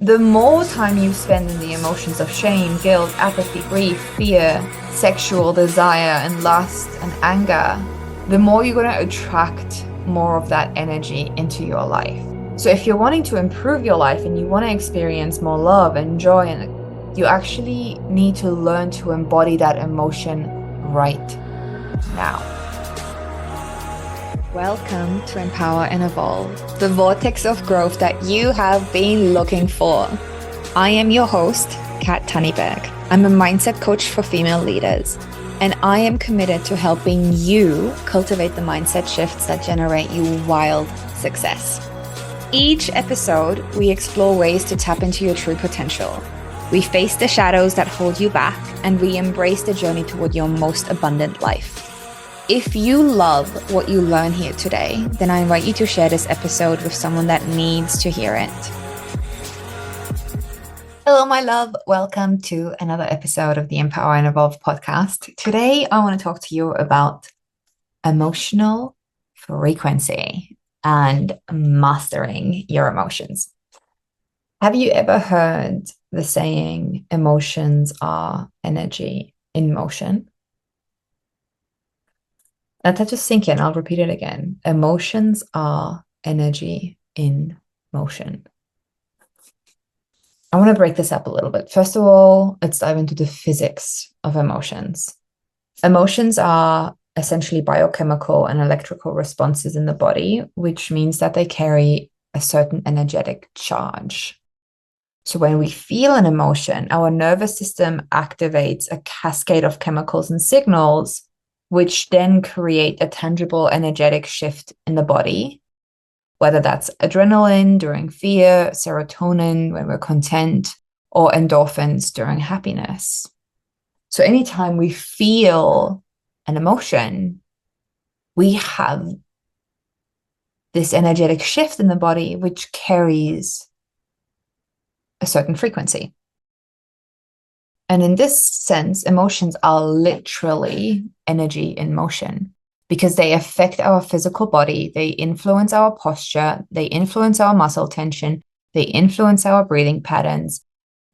The more time you spend in the emotions of shame, guilt, apathy, grief, fear, sexual desire, and lust and anger, the more you're going to attract more of that energy into your life. So if you're wanting to improve your life and you want to experience more love and joy, and you actually need to learn to embody that emotion right now. Welcome to Empower and Evolve, the vortex of growth that you have been looking for. I am your host, Kat Tanniberg. I'm a mindset coach for female leaders, and I am committed to helping you cultivate the mindset shifts that generate you wild success. Each episode, we explore ways to tap into your true potential. We face the shadows that hold you back, and we embrace the journey toward your most abundant life. If you love what you learn here today, then I invite you to share this episode with someone that needs to hear it. Hello, my love. Welcome to another episode of the Empower and Evolve podcast. Today, I want to talk to you about emotional frequency and mastering your emotions. Have you ever heard the saying, emotions are energy in motion? Let that just sink in. I'll repeat it again. Emotions are energy in motion. I want to break this up a little bit. First of all, let's dive into the physics of emotions. Emotions are essentially biochemical and electrical responses in the body, which means that they carry a certain energetic charge. So when we feel an emotion, our nervous system activates a cascade of chemicals and signals, which then create a tangible energetic shift in the body, whether that's adrenaline during fear, serotonin when we're content, or endorphins during happiness. So anytime we feel an emotion, we have this energetic shift in the body, which carries a certain frequency. And in this sense, emotions are literally energy in motion because they affect our physical body. They influence our posture. They influence our muscle tension. They influence our breathing patterns.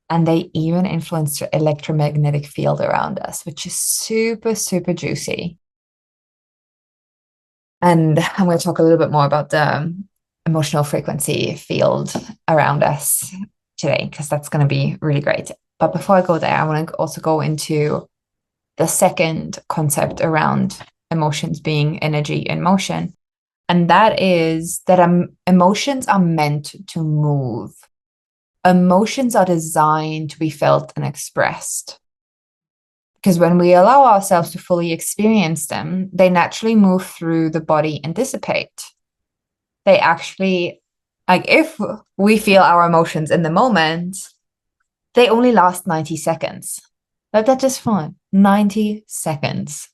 And they even influence the electromagnetic field around us, which is super, super juicy. And I'm going to talk a little bit more about the emotional frequency field around us today, because that's going to be really great. But before I go there, I want to also go into the second concept around emotions being energy in motion. And that is that emotions are meant to move. Emotions are designed to be felt and expressed. Because when we allow ourselves to fully experience them, they naturally move through the body and dissipate. They actually, like if we feel our emotions in the moment, they only last 90 seconds. That's just fine. 90 seconds.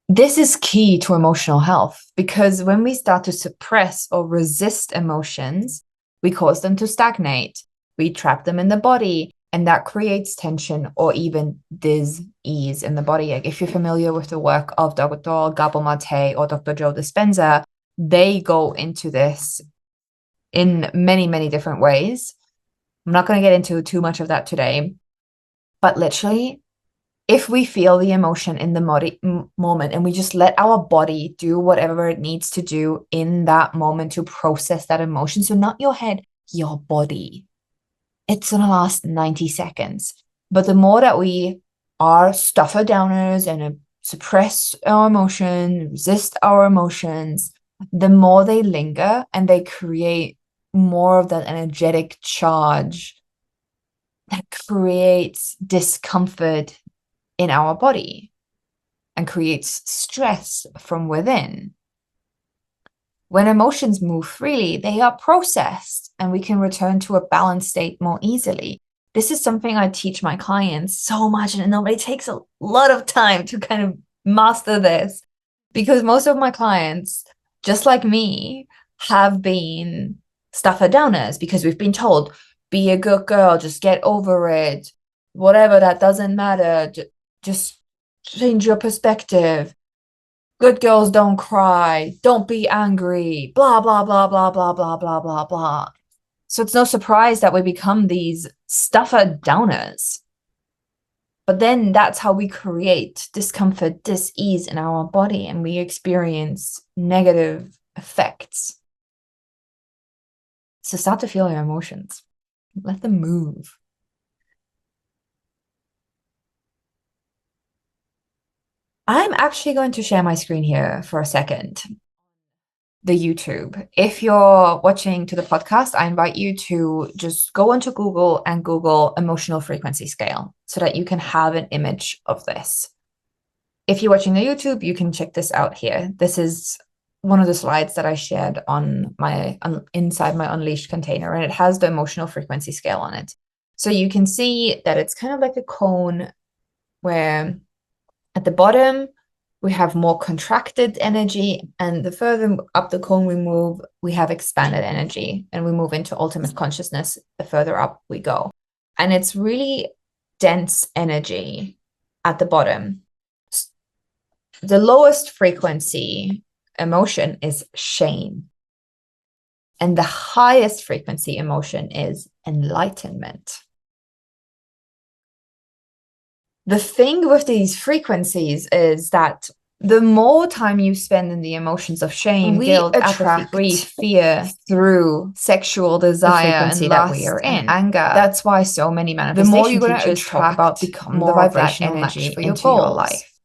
This is key to emotional health because when we start to suppress or resist emotions, we cause them to stagnate. We trap them in the body, and that creates tension or even dis-ease in the body. Like if you're familiar with the work of Dr. Gabor Mate or Dr. Joe Dispenza, they go into this in many, many different ways. I'm not going to get into too much of that today, but literally, if we feel the emotion in the moment and we just let our body do whatever it needs to do in that moment to process that emotion, so not your head, your body, it's going to last 90 seconds. But the more that we are stuffer downers and suppress our emotion, resist our emotions, the more they linger and they create more of that energetic charge that creates discomfort in our body and creates stress from within. When emotions move freely, they are processed and we can return to a balanced state more easily. This is something I teach my clients so much, and it takes a lot of time to kind of master this because most of my clients, just like me, have been stuffer downers because we've been told, be a good girl, just get over it, whatever, that doesn't matter, just change your perspective, good girls don't cry, don't be angry, blah, blah, blah, blah, blah, blah, blah, blah, blah. So it's no surprise that we become these stuffer downers. But then that's how we create discomfort, dis-ease in our body, and we experience negative effects. So start to feel your emotions. Let them move. I'm actually going to share my screen here for a second. The YouTube. If you're watching to the podcast, I invite you to just go onto Google and Google emotional frequency scale so that you can have an image of this. If you're watching the YouTube, you can check this out here. This is one of the slides that I shared on my inside my Unleashed container, and it has the emotional frequency scale on it. So you can see that it's kind of like a cone where at the bottom, we have more contracted energy, and the further up the cone we move, we have expanded energy, and we move into ultimate consciousness the further up we go. And it's really dense energy at the bottom. The lowest frequency emotion is shame. And the highest frequency emotion is enlightenment. The thing with these frequencies is that the more time you spend in the emotions of shame, guilt, apathy, grief, fear through sexual desire and that we are in, anger. That's why so many manifestation teachers talk about become the vibrational energy for your life.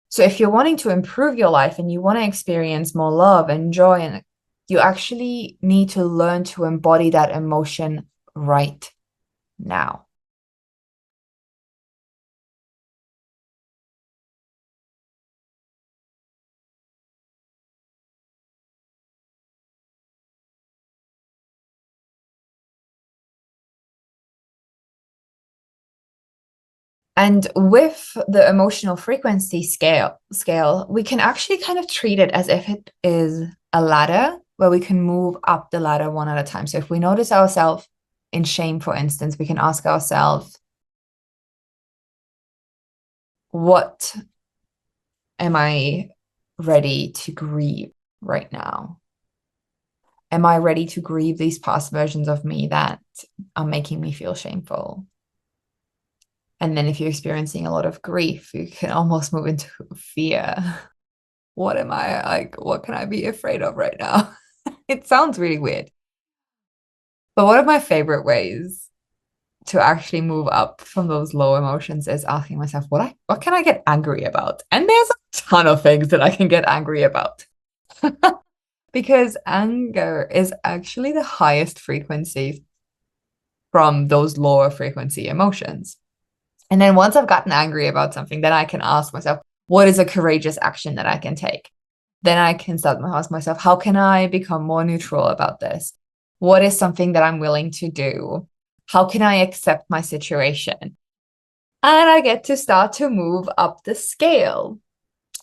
So if you're wanting to improve your life and you want to experience more love and joy, and you actually need to learn to embody that emotion right now. And with the emotional frequency scale, we can actually kind of treat it as if it is a ladder where we can move up the ladder one at a time. So if we notice ourselves in shame, for instance, we can ask ourselves, what am I ready to grieve right now? Am I ready to grieve these past versions of me that are making me feel shameful? And then if you're experiencing a lot of grief, you can almost move into fear. What am I like? What can I be afraid of right now? It sounds really weird. But one of my favorite ways to actually move up from those low emotions is asking myself, what can I get angry about? And there's a ton of things that I can get angry about. Because anger is actually the highest frequency from those lower frequency emotions. And then once I've gotten angry about something, then I can ask myself, what is a courageous action that I can take? Then I can start to ask myself, how can I become more neutral about this? What is something that I'm willing to do? How can I accept my situation? And I get to start to move up the scale.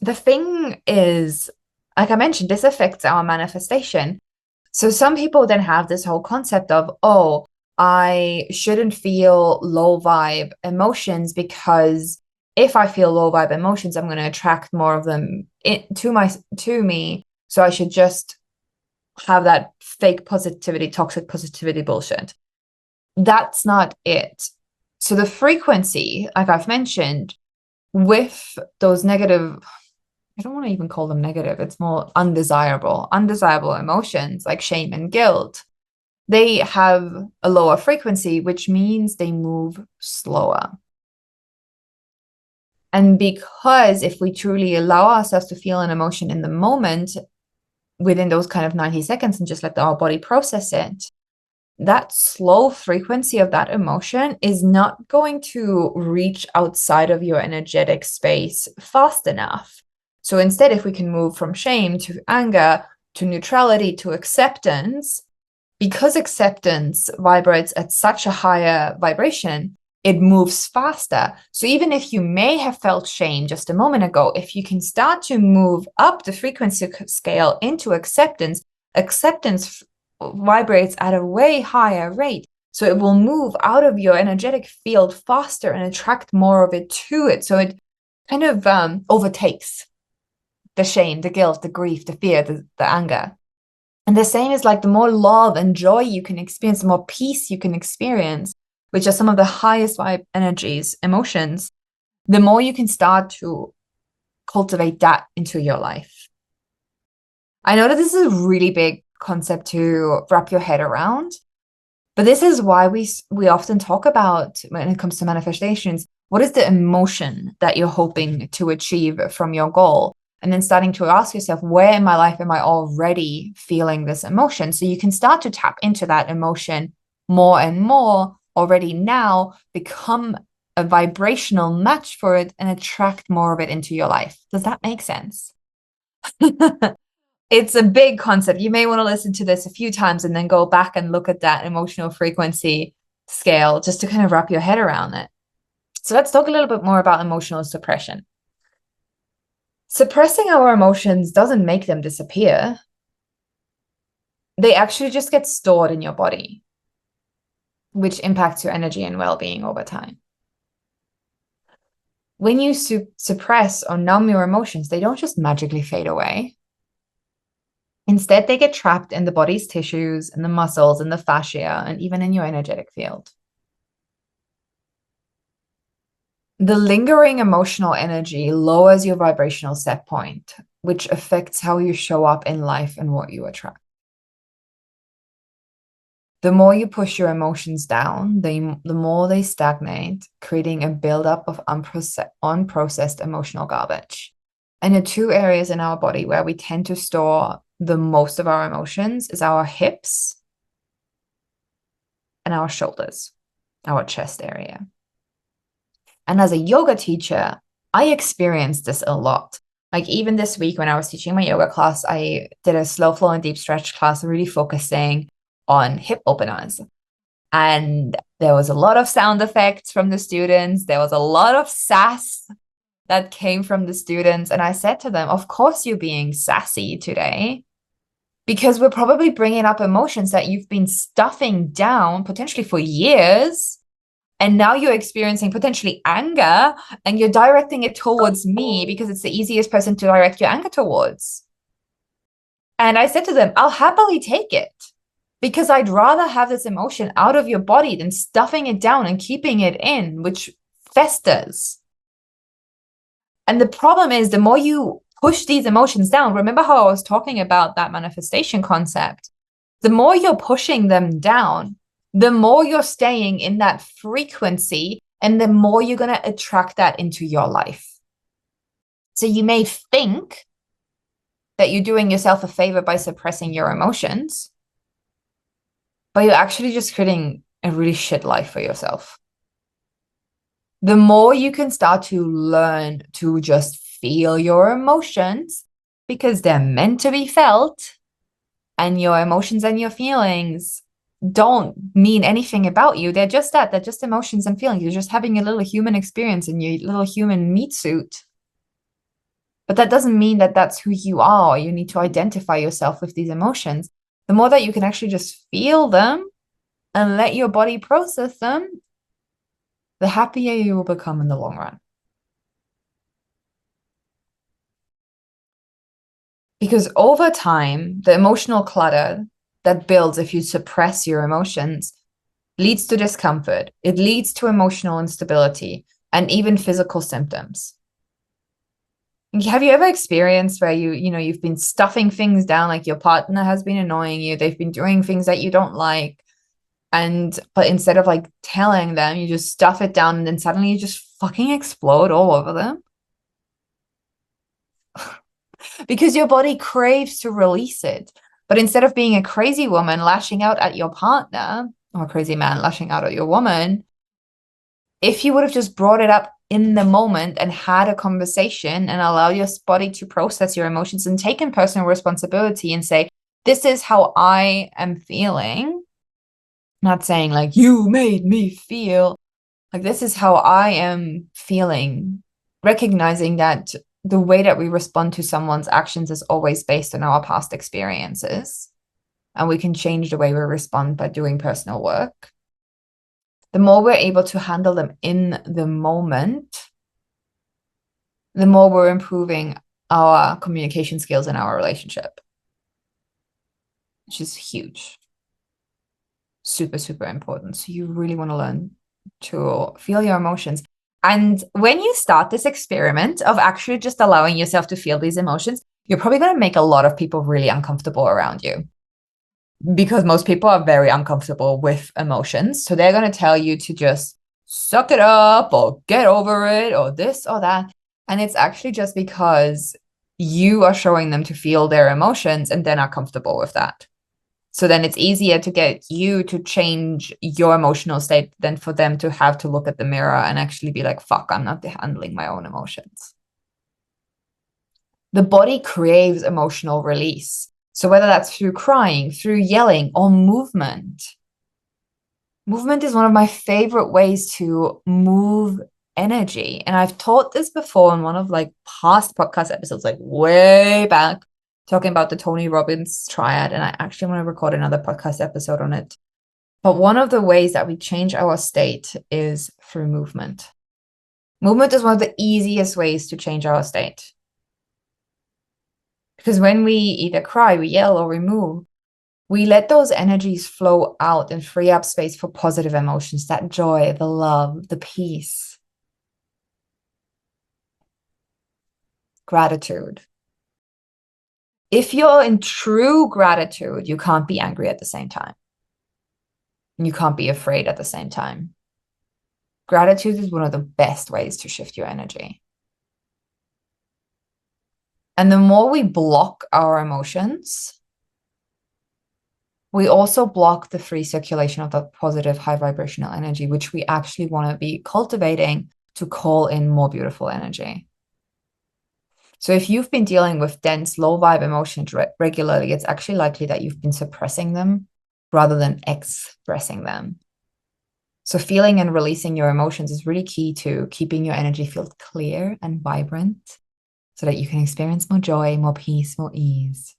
The thing is, like I mentioned, this affects our manifestation. So some people then have this whole concept of, oh, I shouldn't feel low vibe emotions because if I feel low vibe emotions, I'm going to attract more of them to me. So I should just have that fake positivity, toxic positivity bullshit. That's not it. So the frequency, like I've mentioned, with those negative, I don't want to even call them negative, it's more undesirable emotions like shame and guilt. They have a lower frequency, which means they move slower. And because if we truly allow ourselves to feel an emotion in the moment within those kind of 90 seconds and just let our body process it, that slow frequency of that emotion is not going to reach outside of your energetic space fast enough. So instead, if we can move from shame to anger to neutrality to acceptance, because acceptance vibrates at such a higher vibration, it moves faster. So even if you may have felt shame just a moment ago, if you can start to move up the frequency scale into acceptance, acceptance vibrates at a way higher rate. So it will move out of your energetic field faster and attract more of it to it. So it kind of overtakes the shame, the guilt, the grief, the fear, the anger. And the same is like the more love and joy you can experience, the more peace you can experience, which are some of the highest vibe energies, emotions, the more you can start to cultivate that into your life. I know that this is a really big concept to wrap your head around, but this is why we often talk about, when it comes to manifestations, what is the emotion that you're hoping to achieve from your goal? And then starting to ask yourself, where in my life am I already feeling this emotion? So you can start to tap into that emotion more and more already now, become a vibrational match for it, and attract more of it into your life. Does that make sense? It's a big concept. You may want to listen to this a few times and then go back and look at that emotional frequency scale just to kind of wrap your head around it. So let's talk a little bit more about emotional suppression. Suppressing our emotions doesn't make them disappear. They actually just get stored in your body, which impacts your energy and well-being over time. When you suppress or numb your emotions, they don't just magically fade away. Instead, they get trapped in the body's tissues, and the muscles, and the fascia, and even in your energetic field. The lingering emotional energy lowers your vibrational set point, which affects how you show up in life and what you attract. The more you push your emotions down, the more they stagnate, creating a buildup of unprocessed emotional garbage. And the two areas in our body where we tend to store the most of our emotions is our hips and our shoulders, our chest area. And as a yoga teacher, I experienced this a lot. Like even this week when I was teaching my yoga class, I did a slow flow and deep stretch class, really focusing on hip openers. And there was a lot of sound effects from the students. There was a lot of sass that came from the students. And I said to them, of course you're being sassy today, because we're probably bringing up emotions that you've been stuffing down potentially for years. And now you're experiencing potentially anger, and you're directing it towards me because it's the easiest person to direct your anger towards. And I said to them, I'll happily take it, because I'd rather have this emotion out of your body than stuffing it down and keeping it in, which festers. And the problem is, the more you push these emotions down, remember how I was talking about that manifestation concept? The more you're pushing them down, the more you're staying in that frequency, and the more you're going to attract that into your life. So you may think that you're doing yourself a favor by suppressing your emotions, but you're actually just creating a really shit life for yourself. The more you can start to learn to just feel your emotions, because they're meant to be felt, and your emotions and your feelings don't mean anything about you. They're just that. They're just emotions and feelings. You're just having a little human experience in your little human meat suit. But that doesn't mean that that's who you are. You need to identify yourself with these emotions. The more that you can actually just feel them and let your body process them, the happier you will become in the long run. Because over time, the emotional clutter that builds if you suppress your emotions leads to discomfort. It leads to emotional instability and even physical symptoms. Have you ever experienced where you've been stuffing things down, like your partner has been annoying you, they've been doing things that you don't like, but instead of like telling them, you just stuff it down, and then suddenly you just fucking explode all over them? Because your body craves to release it. But instead of being a crazy woman lashing out at your partner, or a crazy man lashing out at your woman, if you would have just brought it up in the moment and had a conversation and allow your body to process your emotions and taken personal responsibility and say, this is how I am feeling, not saying like, you made me feel, like, this is how I am feeling, recognizing that the way that we respond to someone's actions is always based on our past experiences. And we can change the way we respond by doing personal work. The more we're able to handle them in the moment, the more we're improving our communication skills in our relationship. which is huge. Super, super important. So you really want to learn to feel your emotions. And when you start this experiment of actually just allowing yourself to feel these emotions, you're probably going to make a lot of people really uncomfortable around you, because most people are very uncomfortable with emotions. So they're going to tell you to just suck it up or get over it or this or that. And it's actually just because you are showing them to feel their emotions and they're not comfortable with that. So then it's easier to get you to change your emotional state than for them to have to look at the mirror and actually be like, fuck, I'm not handling my own emotions. The body craves emotional release. So whether that's through crying, through yelling, or movement. Movement is one of my favorite ways to move energy. And I've taught this before in one of like past podcast episodes, like way back, talking about the Tony Robbins triad. And I actually want to record another podcast episode on it. But one of the ways that we change our state is through movement. Movement is one of the easiest ways to change our state. Because when we either cry, we yell, or we move, we let those energies flow out and free up space for positive emotions, that joy, the love, the peace, gratitude. If you're in true gratitude, you can't be angry at the same time. And you can't be afraid at the same time. Gratitude is one of the best ways to shift your energy. And the more we block our emotions, we also block the free circulation of that positive, high vibrational energy, which we actually want to be cultivating to call in more beautiful energy. So if you've been dealing with dense, low vibe emotions regularly, it's actually likely that you've been suppressing them rather than expressing them. So feeling and releasing your emotions is really key to keeping your energy field clear and vibrant so that you can experience more joy, more peace, more ease.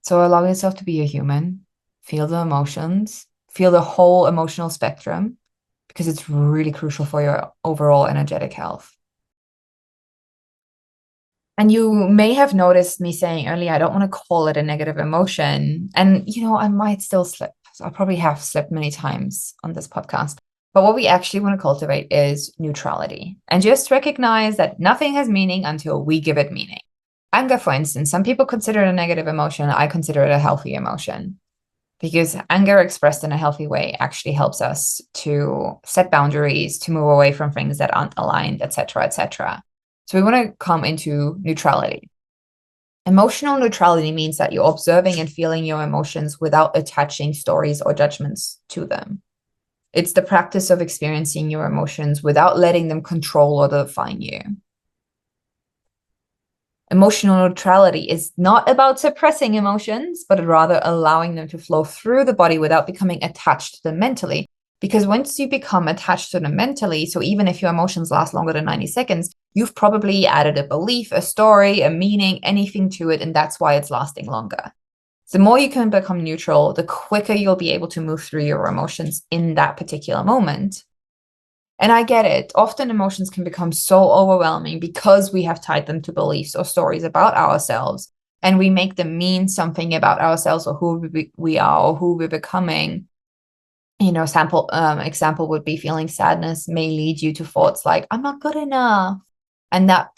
So allow yourself to be a human, feel the emotions, feel the whole emotional spectrum, because it's really crucial for your overall energetic health. And you may have noticed me saying earlier, I don't want to call it a negative emotion. And, I might still slip. So I probably have slipped many times on this podcast. But what we actually want to cultivate is neutrality, and just recognize that nothing has meaning until we give it meaning. Anger, for instance, some people consider it a negative emotion. I consider it a healthy emotion, because anger expressed in a healthy way actually helps us to set boundaries, to move away from things that aren't aligned, etc., etc. So we want to come into neutrality. Emotional neutrality means that you're observing and feeling your emotions without attaching stories or judgments to them. It's the practice of experiencing your emotions without letting them control or define you. Emotional neutrality is not about suppressing emotions, but rather allowing them to flow through the body without becoming attached to them mentally. Because once you become attached to them mentally, so even if your emotions last longer than 90 seconds, you've probably added a belief, a story, a meaning, anything to it, and that's why it's lasting longer. The more you can become neutral, the quicker you'll be able to move through your emotions in that particular moment. And I get it. Often emotions can become so overwhelming because we have tied them to beliefs or stories about ourselves, and we make them mean something about ourselves or who we are or who we're becoming. Example would be feeling sadness may lead you to thoughts like, I'm not good enough. And that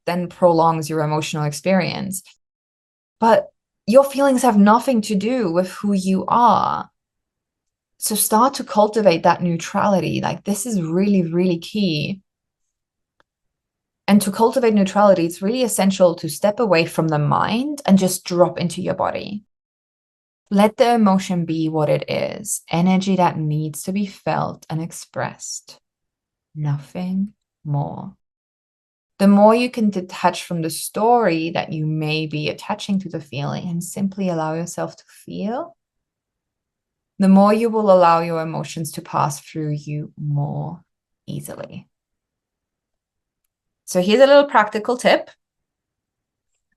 then prolongs your emotional experience. But your feelings have nothing to do with who you are. So start to cultivate that neutrality. Like, this is really, really key. And to cultivate neutrality, it's really essential to step away from the mind and just drop into your body. Let the emotion be what it is, energy that needs to be felt and expressed. Nothing more. The more you can detach from the story that you may be attaching to the feeling and simply allow yourself to feel, the more you will allow your emotions to pass through you more easily. So here's a little practical tip.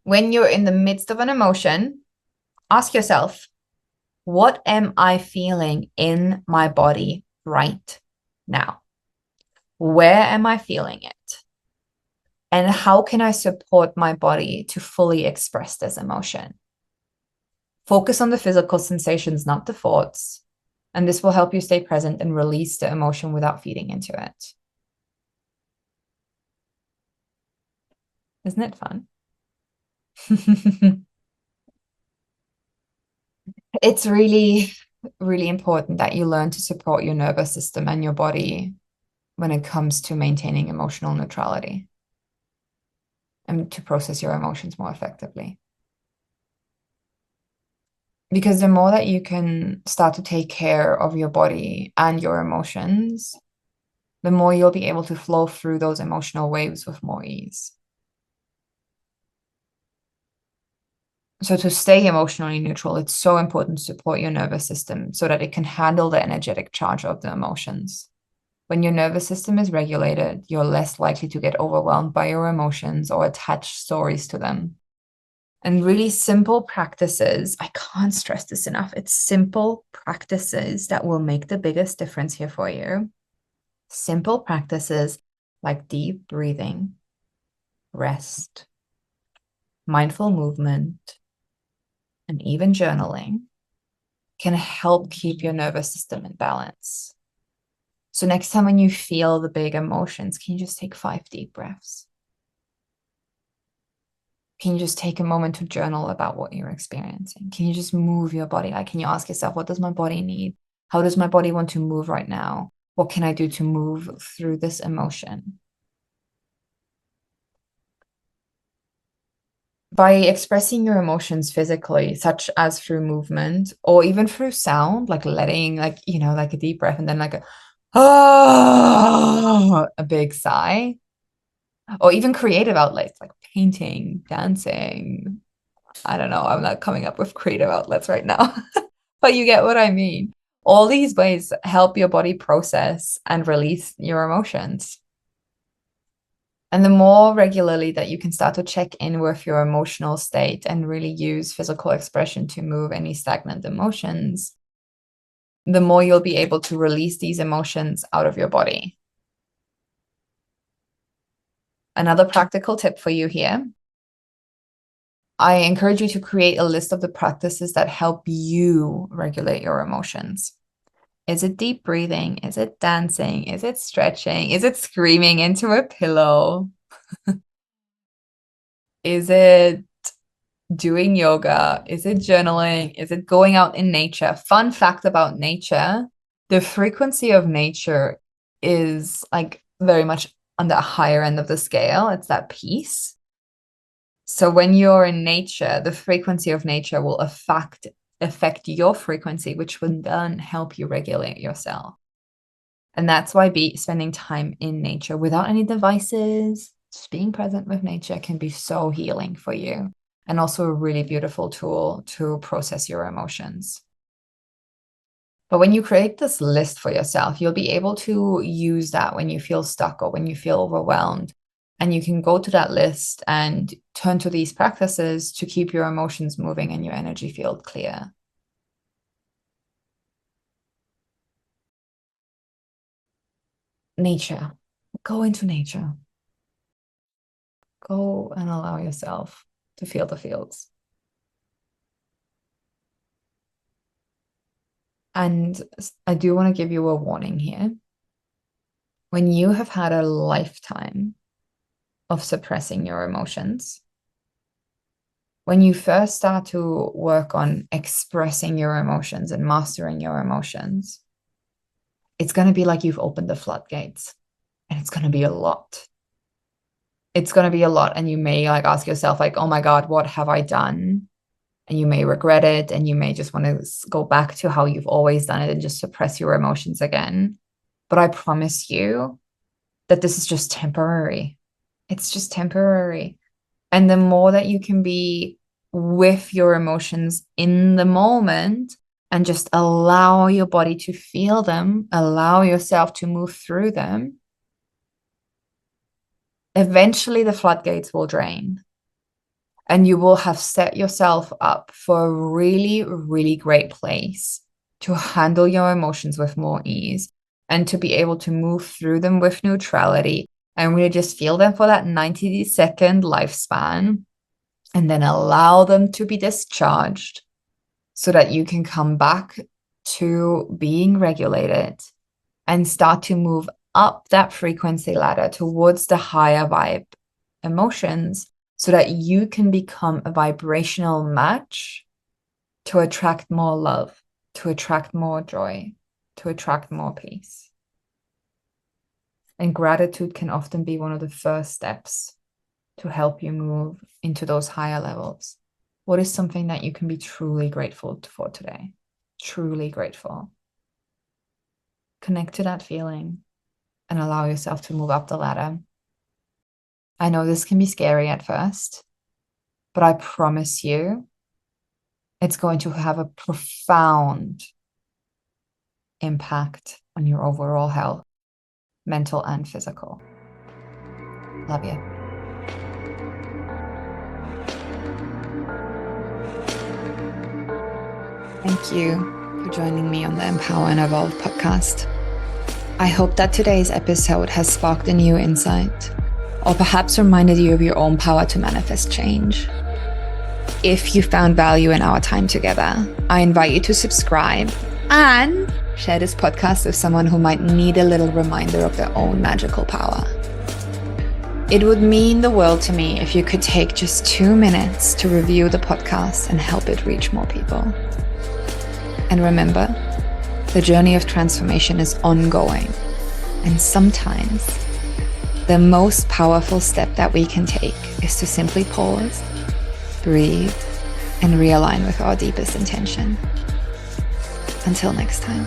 When you're in the midst of an emotion, ask yourself, what am I feeling in my body right now? Where am I feeling it? And how can I support my body to fully express this emotion? Focus on the physical sensations, not the thoughts. And this will help you stay present and release the emotion without feeding into it. Isn't it fun? It's really, really important that you learn to support your nervous system and your body when it comes to maintaining emotional neutrality and to process your emotions more effectively. Because the more that you can start to take care of your body and your emotions, the more you'll be able to flow through those emotional waves with more ease. So to stay emotionally neutral, it's so important to support your nervous system so that it can handle the energetic charge of the emotions. When your nervous system is regulated, you're less likely to get overwhelmed by your emotions or attach stories to them. And really simple practices, I can't stress this enough. It's simple practices that will make the biggest difference here for you. Simple practices like deep breathing, rest, mindful movement, and even journaling can help keep your nervous system in balance. So next time when you feel the big emotions, can you just take 5 deep breaths? Can you just take a moment to journal about what you're experiencing? Can you just move your body? Like, can you ask yourself, what does my body need? How does my body want to move right now? What can I do to move through this emotion? By expressing your emotions physically, such as through movement or even through sound, like letting, like, like a deep breath and then like a big sigh, or even creative outlets like painting, dancing. I don't know. I'm not coming up with creative outlets right now, but you get what I mean. All these ways help your body process and release your emotions. And the more regularly that you can start to check in with your emotional state and really use physical expression to move any stagnant emotions, the more you'll be able to release these emotions out of your body. Another practical tip for you here. I encourage you to create a list of the practices that help you regulate your emotions. Is it deep breathing? Is it dancing? Is it stretching? Is it screaming into a pillow? Is it doing yoga? Is it journaling? Is it going out in nature? Fun fact about nature, the frequency of nature is like very much on the higher end of the scale. It's that peace. So when you're in nature, the frequency of nature will affect your frequency, which will then help you regulate yourself. And that's why spending time in nature without any devices, just being present with nature can be so healing for you. And also a really beautiful tool to process your emotions. But when you create this list for yourself, you'll be able to use that when you feel stuck or when you feel overwhelmed. And you can go to that list and turn to these practices to keep your emotions moving and your energy field clear. Nature. Go into nature. Go and allow yourself to feel the fields. And I do want to give you a warning here. When you have had a lifetime of suppressing your emotions, when you first start to work on expressing your emotions and mastering your emotions, it's going to be like you've opened the floodgates, and it's going to be a lot. It's going to be a lot. And you may like ask yourself, like, oh my God, what have I done? And you may regret it. And you may just want to go back to how you've always done it and just suppress your emotions again. But I promise you that this is just temporary. It's just temporary. And the more that you can be with your emotions in the moment and just allow your body to feel them, allow yourself to move through them, eventually the floodgates will drain. And you will have set yourself up for a really, really great place to handle your emotions with more ease and to be able to move through them with neutrality and really just feel them for that 90-second lifespan and then allow them to be discharged so that you can come back to being regulated and start to move up that frequency ladder towards the higher vibe emotions, so that you can become a vibrational match to attract more love, to attract more joy, to attract more peace. And gratitude can often be one of the first steps to help you move into those higher levels. What is something that you can be truly grateful for today? Truly grateful. Connect to that feeling and allow yourself to move up the ladder. I know this can be scary at first, but I promise you, it's going to have a profound impact on your overall health, mental and physical. Love you. Thank you for joining me on the Empower and Evolve podcast. I hope that today's episode has sparked a new insight, or perhaps reminded you of your own power to manifest change. If you found value in our time together, I invite you to subscribe and share this podcast with someone who might need a little reminder of their own magical power. It would mean the world to me if you could take just 2 minutes to review the podcast and help it reach more people. And remember, the journey of transformation is ongoing, and sometimes the most powerful step that we can take is to simply pause, breathe, and realign with our deepest intention. Until next time.